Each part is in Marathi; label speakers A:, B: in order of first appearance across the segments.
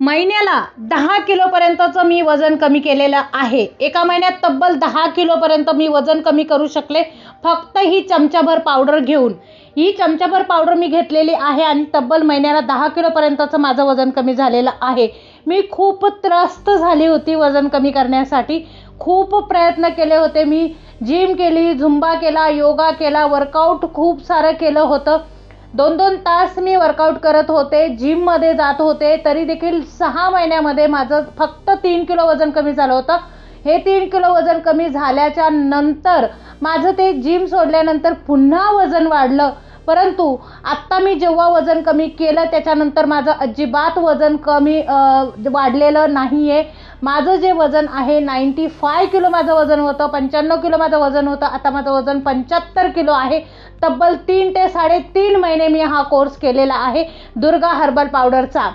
A: महिन्याला 10 किलोपर्यंतचं मी वजन कमी केलेलं आहे. एका महिन्यात तब्बल 10 किलोपर्यंत मी वजन कमी करू शकले, फक्त ही चमचाभर पावडर घेऊन. ही चमचाभर पावडर मी घेतलेली आहे आणि तब्बल महिन्याला 10 किलोपर्यंतचं माझं वजन कमी झालेलं आहे. मी खूप त्रस्त झाली होती वजन कमी करण्यासाठी. खूप प्रयत्न केले होते मी. जिम केली, झुंबा केला, योगा केला, वर्कआउट खूप सारं केलं होतं. 2-2 तास मी वर्कआउट करत होते, जिममध्ये जात होते. तरी देखील 6 महिन्यामध्ये माझं फक्त 3 किलो वजन कमी झालं होतं. हे 3 किलो वजन कमी झाल्याच्या नंतर माझं ते जिम सोडल्यानंतर पुन्हा वजन वाढलं. परंतु आत्ता मी जेव्हा वजन कमी केलं त्याच्यानंतर माझं अजिबात वजन कमी वाढलेलं नाही आहे. माझं जे वजन आहे 95 किलो माझं वजन होतं, 95 किलो माझं वजन होतं. आता माझं वजन 75 किलो आहे. तब्बल 3 ते 3.5 महिने मी हा कोर्स केलेला आहे दुर्गा हर्बल पावडरचा.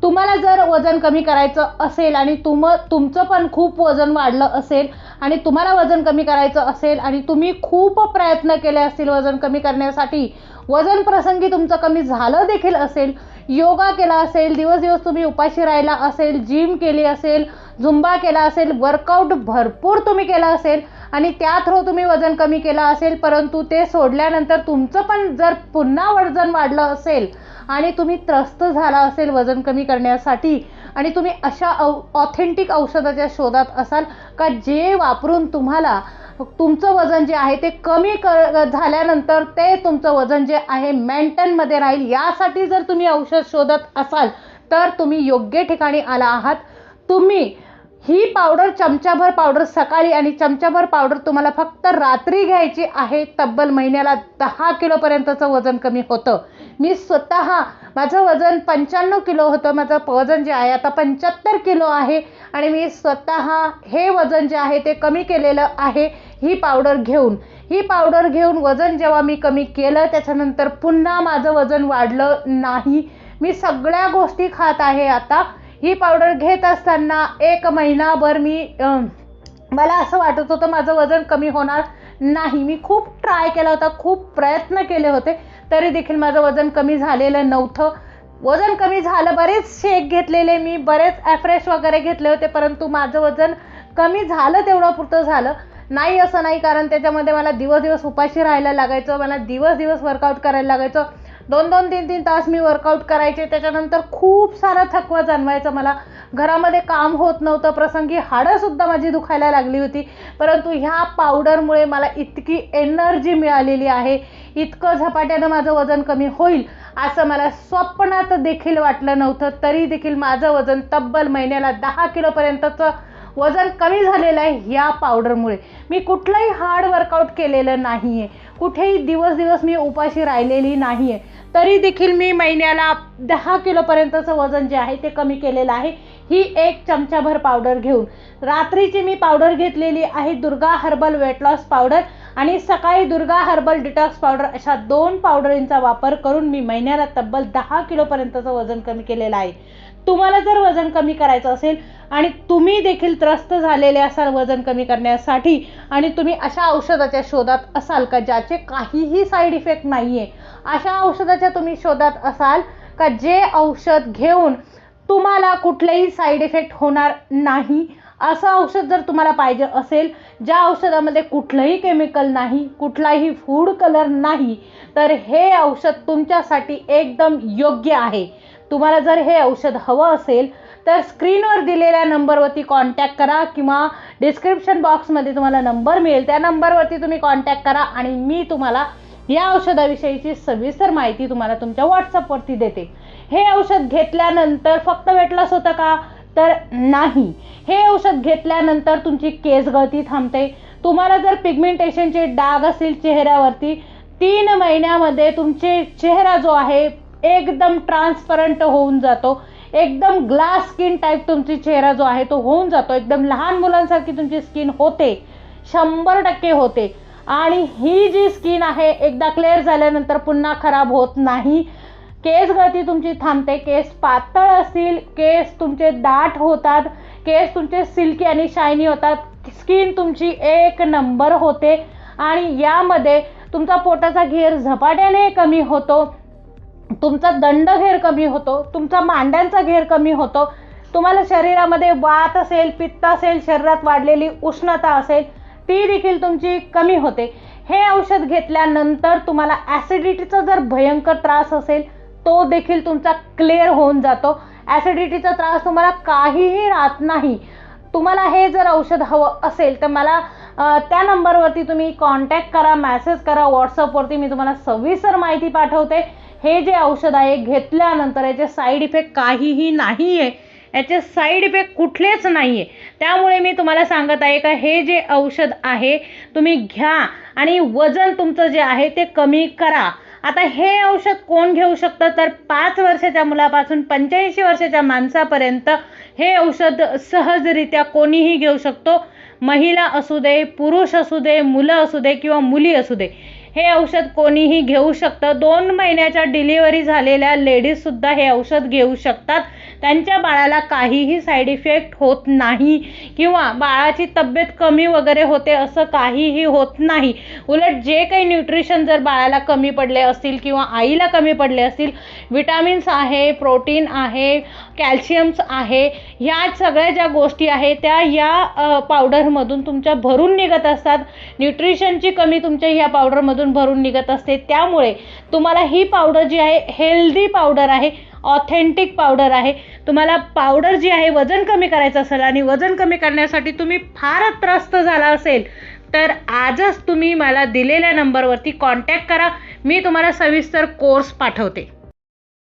A: तुम्हाला जर वजन कमी करायचं असेल आणि तुमचं पण खूप वजन वाढलं असेल आणि तुम्हाला वजन कमी करायचं असेल आणि तुम्ही खूप प्रयत्न केले असतील वजन कमी करण्यासाठी, वजन प्रसंगी तुमचं कमी झालं देखील असेल, योगा केला असेल, दिवस दिवस तुम्ही उपाशी राहिला असेल, जिम केली असेल, झुंबा केला असेल, वर्कआउट भरपूर तुम्ही केला असेल आणि त्या थ्रू तुम्ही वजन कमी केलं असेल, परंतु ते सोडल्यानंतर तुमचं पण जर पुन्हा वजन वाढलं असेल आणि तुम्ही त्रस्त झाला असेल वजन कमी करण्यासाठी आणि तुम्ही अशा ऑथेंटिक औषधाच्या शोधात असाल का जे वापरून तुम्हाला तुमचं वजन जे आहे ते कमी झाल्यानंतर ते तुमचं वजन जे आहे मेंटेनमध्ये राहील, यासाठी जर तुम्ही औषध शोधत असाल तर तुम्ही योग्य ठिकाणी आला आहात. तुम्ही ही पावडर चमचाभर पावडर सकाळी आणि चमचाभर पावडर तुम्हाला फक्त रात्री घ्यायची आहे. तब्बल महिन्याला 10 किलोपर्यंतचं वजन कमी होतं. मी स्वतः माझं वजन 95 किलो होतं. माझं वजन जे आहे आता 75 किलो आहे आणि मी स्वतः हे वजन जे आहे ते कमी केलेलं आहे ही पावडर घेऊन वजन जेव्हा मी कमी केलं त्याच्यानंतर पुन्हा माझं वजन वाढलं नाही. मी सगळ्या गोष्टी खात आहे आता. ही पावडर घेत असताना 1 महिनाभर मला असं वाटत होतं माझं वजन कमी होणार नाही. मी खूप ट्राय केला होता, खूप प्रयत्न केले होते, तरी देखील माझं वजन कमी झालेलं नव्हतं. वजन कमी झालं, बरेच शेक घेतलेले मी, बरेच ॲफ्रेश वगैरे घेतले होते, परंतु माझं वजन कमी झालं तेवढं पुरतं झालं नाही असं नाही. कारण त्याच्यामध्ये मला दिवस दिवस उपाशी राहायला लागायचं, मला दिवस दिवस वर्कआउट करायला लागायचं. 2-2, 3-3 तास मी वर्कआउट करायचे. त्याच्यानंतर खूप सारा थकवा जाणवायचा मला. घरामध्ये काम होत नव्हतं, प्रसंगी हाडंसुद्धा माझी दुखायला लागली होती. परंतु ह्या पावडरमुळे मला इतकी एनर्जी मिळालेली आहे, इतकं झपाट्यानं माझं वजन कमी होईल असं मला स्वप्नात देखील वाटलं नव्हतं. तरी देखील माझं वजन तब्बल महिन्याला 10 किलोपर्यंतचं वजन कमी झालेलं आहे ह्या पावडरमुळे. मी कुठलंही हार्ड वर्कआउट केलेलं नाही आहे, कुठेही दिवस मी उपाशी राहिलेली नाही आहे, तरी देखील मी महिन्याला 10 किलोपर्यंतचं वजन जे आहे ते कमी केलेलं आहे ही 1 चमचाभर पावडर घेऊन. रात्रीची मी पावडर घेतलेली आहे Durga herbal weight loss powder आणि सकाळी दुर्गा हर्बल डिटॉक्स पावडर, अशा 2 पावडरींचा वापर करून मी महिन्याला तब्बल 10 किलोपर्यंतचं वजन कमी केलेलं आहे. तुम्हाला जर वजन कमी करायचं असेल आणि तुम्ही देखील त्रस्त झालेले असाल वजन कमी करण्यासाठी आणि तुम्ही अशा औषधाच्या शोधात असाल का ज्याचे काहीही साईड इफेक्ट नाही आहे, अशा औषधाच्या तुम्ही शोधात असाल का जे औषध घेऊन तुम्हाला कुठलेही साईड इफेक्ट होणार नाही, असं औषध जर तुम्हाला पाहिजे असेल ज्या औषधामध्ये कुठलंही केमिकल नाही, कुठलाही फूड कलर नाही, तर हे औषध तुमच्यासाठी एकदम योग्य आहे. तुम्हाला जर हे औषध हवं असेल तर स्क्रीनवर दिलेल्या नंबरवरती कॉन्टॅक्ट करा किंवा डिस्क्रिप्शन बॉक्समध्ये तुम्हाला नंबर मिळेल, त्या नंबरवरती तुम्ही कॉन्टॅक्ट करा आणि मी तुम्हाला या औषधाविषयीची सविस्तर माहिती तुम्हाला तुमच्या व्हॉट्सअपवरती देते. हे औषध घेतल्यानंतर फक्त वेट लॉस होतं का? तर नाही. हे औषध घेतल्यानंतर तुमची केस गळती थांबते. तुम्हाला जर पिगमेंटेशनचे डाग असतील चेहऱ्यावरती, 3 महिन्यामध्ये तुमचे चेहरा जो आहे एकदम ट्रान्सपरंट होऊन जातो. एकदम ग्लास स्किन टाईप तुमची चेहरा जो आहे तो होऊन जातो. एकदम लहान मुलांसारखी तुमची स्किन होते, 100% होते. आणि ही जी स्किन आहे एकदा क्लिअर झाल्यानंतर पुन्हा खराब होत नाही. केस गळती तुमची थांबते. केस पातळ असतील, केस तुमचे दाट होतात, केस तुमचे सिल्की आणि शायनी होतात, स्किन तुमची 1 नंबर होते. आणि यामध्ये तुमचा पोटाचा घेर झपाट्याने कमी होतो, तुमचा दंड घेर कमी होतो, तुमचा मांड्यांचा घेर कमी होतो. तुम्हाला शरीरामध्ये वात असेल, पित्त असेल, शरीरात वाढलेली उष्णता असेल, ती देखील तुमची कमी होते. हे औषध घेतल्यानंतर तुम्हाला ॲसिडिटीचा जर भयंकर त्रास असेल तो देखील तुमचा क्लिअर होऊन जातो. ॲसिडिटीचा त्रास तुम्हाला काहीही राहत नाही. तुम्हाला हे जर औषध हवं असेल तर मला त्या नंबरवरती तुम्ही कॉन्टॅक्ट करा, मेसेज करा, व्हॉट्सअपवरती मी तुम्हाला सविस्तर माहिती पाठवते. हे जे औषध आहे घेतल्यानंतर याचे साईड इफेक्ट काहीही नाही आहे, याचे साईड इफेक्ट कुठलेच नाही आहे. त्यामुळे मी तुम्हाला सांगत आहे का हे जे औषध आहे तुम्ही घ्या आणि वजन तुमचं जे आहे ते कमी करा. आता हे औषध कोण घेऊ शकतं तर 5 वर्षाच्या मुलापासून 85 वर्षाच्या माणसापर्यंत हे औषध सहजरित्या कोणीही घेऊ शकतो. महिला असू दे, पुरुष असू दे, मुलं असू दे किंवा मुली असू दे, हे औषध कोणीही घेऊ शकतं. 2 महिन्याच्या डिलिव्हरी झालेल्या लेडीजसुद्धा हे औषध घेऊ शकतात. त्यांच्या बाळाला काहीही साईड इफेक्ट होत नाही किंवा बाळाची तब्येत कमी वगैरे होते असं काहीही होत नाही. उलट जे काही न्यूट्रिशन जर बाळाला कमी पडले असतील किंवा आईला कमी पडले असतील, विटामिन्स आहे, प्रोटीन आहे, कॅल्शियम्स आहे, ह्या सगळ्या ज्या गोष्टी आहेत त्या या पावडरमधून तुमच्या भरून निघत असतात. न्यूट्रिशनची कमी तुमच्या ह्या पावडरमधून भरून निघत असते. त्यामुळे तुम्हाला ही पावडर जी आहे हेल्दी पावडर आहे, ऑथेंटिक पावडर आहे. तुम्हाला पावडर जी आहे वजन कमी करायचं असेल आणि वजन कमी करण्यासाठी तुम्ही फारच त्रस्त झाला असेल तर आजच तुम्ही मला दिलेल्या नंबरवरती कॉन्टॅक्ट करा. मी तुम्हाला सविस्तर कोर्स पाठवते.